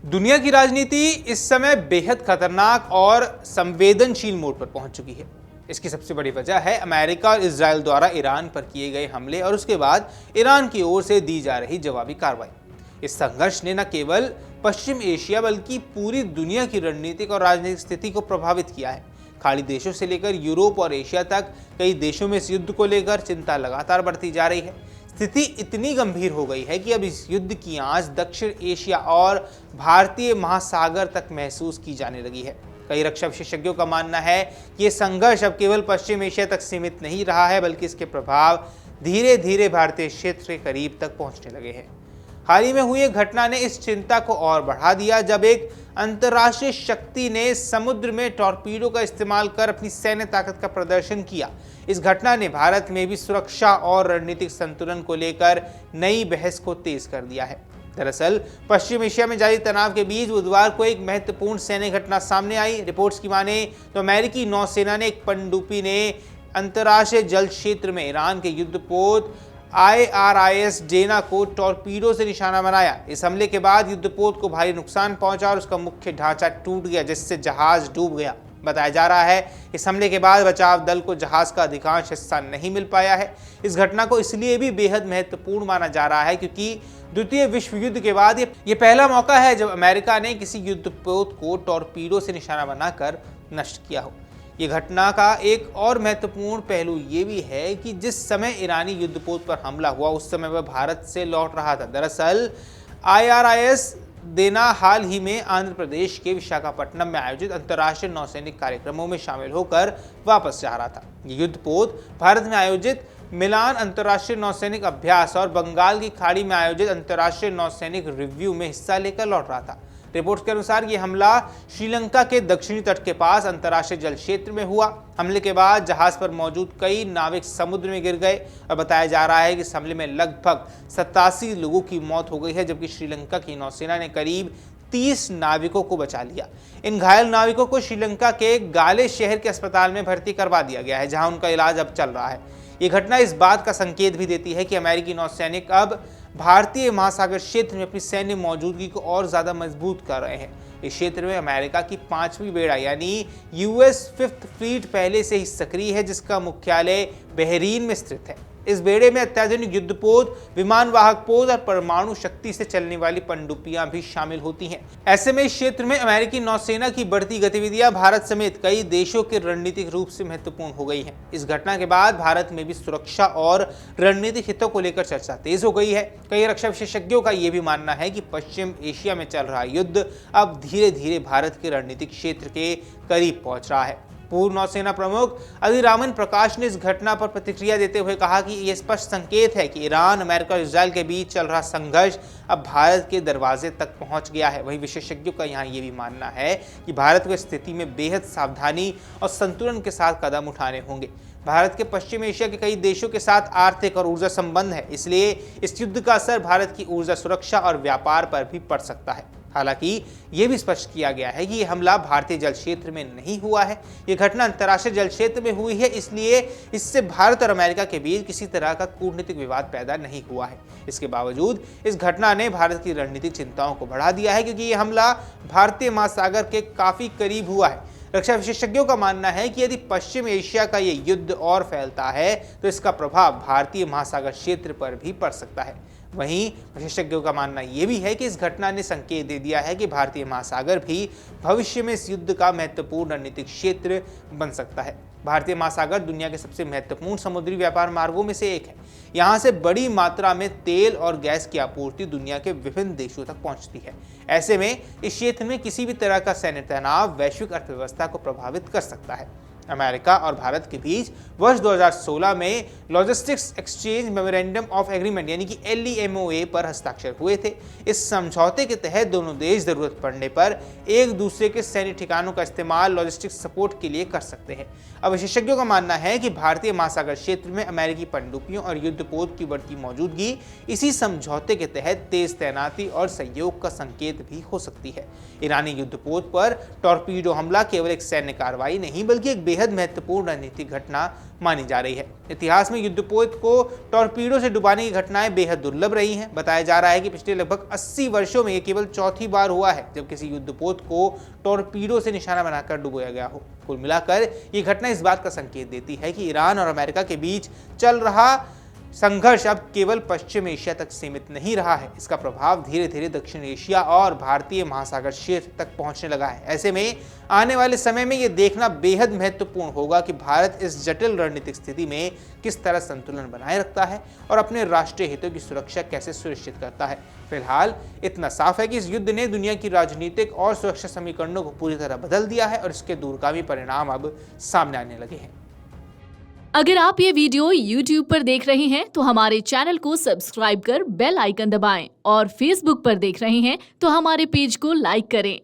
दुनिया की राजनीति इस समय बेहद खतरनाक और संवेदनशील मोड पर पहुंच चुकी है। इसकी सबसे बड़ी वजह है अमेरिका और इजरायल द्वारा ईरान पर किए गए हमले और उसके बाद ईरान की ओर से दी जा रही जवाबी कार्रवाई। इस संघर्ष ने न केवल पश्चिम एशिया बल्कि पूरी दुनिया की रणनीतिक और राजनीतिक स्थिति को प्रभावित किया है। खाड़ी देशों से लेकर यूरोप और एशिया तक कई देशों में इस युद्ध को लेकर चिंता लगातार बढ़ती जा रही है। स्थिति इतनी गंभीर हो गई है कि अब इस युद्ध की आंच दक्षिण एशिया और भारतीय महासागर तक महसूस की जाने लगी है। कई रक्षा विशेषज्ञों का मानना है कि यह संघर्ष अब केवल पश्चिम एशिया तक सीमित नहीं रहा है, बल्कि इसके प्रभाव धीरे धीरे भारतीय क्षेत्र के करीब तक पहुंचने लगे हैं। हाल ही में हुई एक घटना ने इस चिंता को और बढ़ा दिया, जब एक अंतर्राष्ट्रीय शक्ति ने समुद्र में टॉर्पीडो का इस्तेमाल कर अपनी सैन्य ताकत का प्रदर्शन किया। इस घटना ने भारत में भी सुरक्षा और रणनीतिक संतुलन को लेकर नई बहस को तेज कर दिया है। दरअसल पश्चिम एशिया में जारी तनाव के बीच बुधवार को एक महत्वपूर्ण सैन्य घटना सामने आई। रिपोर्ट्स की माने तो अमेरिकी नौसेना ने एक पनडुब्बी ने अंतर्राष्ट्रीय जल क्षेत्र में ईरान के युद्धपोत IRIS डेना को टॉर्पीडो से निशाना बनाया। इस हमले के बाद युद्धपोत को भारी नुकसान पहुंचा और उसका मुख्य ढांचा टूट गया, जिससे जहाज डूब गया। बताया जा रहा है इस हमले के बाद बचाव दल को जहाज का अधिकांश हिस्सा नहीं मिल पाया है। इस घटना को इसलिए भी बेहद महत्वपूर्ण माना जा रहा है क्योंकि द्वितीय विश्व युद्ध के बाद ये पहला मौका है जब अमेरिका ने किसी युद्धपोत को टॉर्पीडो से निशाना बनाकर नष्ट किया हो। ये घटना का एक और महत्वपूर्ण पहलू ये भी है कि जिस समय ईरानी युद्धपोत पर हमला हुआ उस समय वह भारत से लौट रहा था। दरअसल IRIS देना हाल ही में आंध्र प्रदेश के विशाखापट्टनम में आयोजित अंतर्राष्ट्रीय नौसैनिक कार्यक्रमों में शामिल होकर वापस जा रहा था। ये युद्धपोत भारत में आयोजित मिलान अंतर्राष्ट्रीय नौसैनिक अभ्यास और बंगाल की खाड़ी में आयोजित अंतर्राष्ट्रीय नौसैनिक रिव्यू में हिस्सा लेकर लौट रहा था। रिपोर्ट्स के अनुसार ये हमला श्रीलंका के दक्षिणी तट के पास अंतर्राष्ट्रीय जल क्षेत्र में हुआ। हमले के बाद जहाज पर मौजूद कई नाविक समुद्र में गिर गए और बताया जा रहा है कि इस हमले में लगभग 87 लोगों की मौत हो गई है, जबकि श्रीलंका की नौसेना ने करीब 30 नाविकों को बचा लिया। इन घायल नाविकों को श्रीलंका के गाले शहर के अस्पताल में भर्ती करवा दिया गया है, जहां उनका इलाज अब चल रहा है। ये घटना इस बात का संकेत भी देती है कि अमेरिकी नौसैनिक अब भारतीय महासागर क्षेत्र में अपनी सैन्य मौजूदगी को और ज्यादा मजबूत कर रहे हैं। इस क्षेत्र में अमेरिका की 5वीं बेड़ा यानी US 5th फ्लीट पहले से ही सक्रिय है, जिसका मुख्यालय बहरीन में स्थित है। इस बेड़े में अत्याधुनिक युद्धपोत, विमान वाहक पोत और परमाणु शक्ति से चलने वाली पनडुब्बियां भी शामिल होती हैं। ऐसे में इस क्षेत्र में अमेरिकी नौसेना की बढ़ती गतिविधियां भारत समेत कई देशों के रणनीतिक रूप से महत्वपूर्ण हो गई हैं। इस घटना के बाद भारत में भी सुरक्षा और रणनीतिक हितों को लेकर चर्चा तेज हो गई है। कई रक्षा विशेषज्ञों का यह भी मानना है कि पश्चिम एशिया में चल रहा युद्ध अब धीरे धीरे भारत के रणनीतिक क्षेत्र के करीब पहुंच रहा है। पूर्व नौसेना प्रमुख अधिरामन प्रकाश ने इस घटना पर प्रतिक्रिया देते हुए कहा कि यह स्पष्ट संकेत है कि ईरान, अमेरिका और इजरायल के बीच चल रहा संघर्ष अब भारत के दरवाजे तक पहुंच गया है। वहीं विशेषज्ञों का यहां यह भी मानना है कि भारत को स्थिति में बेहद सावधानी और संतुलन के साथ कदम उठाने होंगे। भारत के पश्चिम एशिया के कई देशों के साथ आर्थिक और ऊर्जा संबंध है, इसलिए इस युद्ध का असर भारत की ऊर्जा सुरक्षा और व्यापार पर भी पड़ सकता है। हालांकि यह भी स्पष्ट किया गया है कि यह हमला भारतीय जल क्षेत्र में नहीं हुआ है। यह घटना अंतर्राष्ट्रीय जल क्षेत्र में हुई है, इसलिए इससे भारत और अमेरिका के बीच किसी तरह का कूटनीतिक विवाद पैदा नहीं हुआ है। इसके बावजूद इस घटना ने भारत की रणनीतिक चिंताओं को बढ़ा दिया है, क्योंकि यह हमला भारतीय महासागर के काफी करीब हुआ है। रक्षा विशेषज्ञों का मानना है कि यदि पश्चिम एशिया का यह युद्ध और फैलता है तो इसका प्रभाव भारतीय महासागर क्षेत्र पर भी पड़ सकता है। वहीं विशेषज्ञों का मानना यह भी है कि इस घटना ने संकेत दे दिया है कि भारतीय महासागर भी भविष्य में इस युद्ध का महत्वपूर्ण रणनीतिक क्षेत्र बन सकता है। भारतीय महासागर दुनिया के सबसे महत्वपूर्ण समुद्री व्यापार मार्गों में से एक है। यहाँ से बड़ी मात्रा में तेल और गैस की आपूर्ति दुनिया के विभिन्न देशों तक पहुँचती है। ऐसे में इस क्षेत्र में किसी भी तरह का सैन्य तनाव वैश्विक अर्थव्यवस्था को प्रभावित कर सकता है। अमेरिका और भारत के बीच वर्ष 2016 में logistics exchange memorandum of agreement यानी कि LEMOA पर हस्ताक्षर हुए थे। इस समझौते के तहत दोनों देश जरूरत पड़ने पर एक दूसरे के सैन्य ठिकानों का इस्तेमाल लॉजिस्टिक्स सपोर्ट के लिए कर सकते हैं। अब विशेषज्ञों का मानना है कि भारतीय महासागर क्षेत्र में अमेरिकी पनडुब्बियों और युद्धपोत की बढ़ती मौजूदगी इसी समझौते के तहत तेज तैनाती और सहयोग का संकेत भी हो सकती है। ईरानी युद्धपोत पर टॉर्पीडो हमला केवल एक सैन्य कार्रवाई नहीं बल्कि एक बेहद महत्वपूर्ण रणनीतिक घटना मानी जा रही है। इतिहास में युद्धपोत को टॉर्पीडो से डुबाने की घटनाएं बेहद दुर्लभ रही हैं। बताया जा रहा है कि पिछले लगभग 80 वर्षों में ये केवल चौथी बार हुआ है जब किसी युद्धपोत को टॉर्पीडो से निशाना बनाकर डुबोया गया हो। कुल मिलाकर ये घटना इस बात का संकेत देती है कि ईरान और अमेरिका के बीच चल रहा संघर्ष अब केवल पश्चिम एशिया तक सीमित नहीं रहा है। इसका प्रभाव धीरे धीरे दक्षिण एशिया और भारतीय महासागर क्षेत्र तक पहुंचने लगा है। ऐसे में आने वाले समय में यह देखना बेहद महत्वपूर्ण होगा कि भारत इस जटिल रणनीतिक स्थिति में किस तरह संतुलन बनाए रखता है और अपने राष्ट्रीय हितों की सुरक्षा कैसे सुनिश्चित करता है। फिलहाल इतना साफ है कि इस युद्ध ने दुनिया की राजनीतिक और सुरक्षा समीकरणों को पूरी तरह बदल दिया है और इसके दूरगामी परिणाम अब सामने आने लगे हैं। अगर आप ये वीडियो YouTube पर देख रहे हैं तो हमारे चैनल को सब्सक्राइब कर बेल आइकन दबाएं और Facebook पर देख रहे हैं तो हमारे पेज को लाइक करें।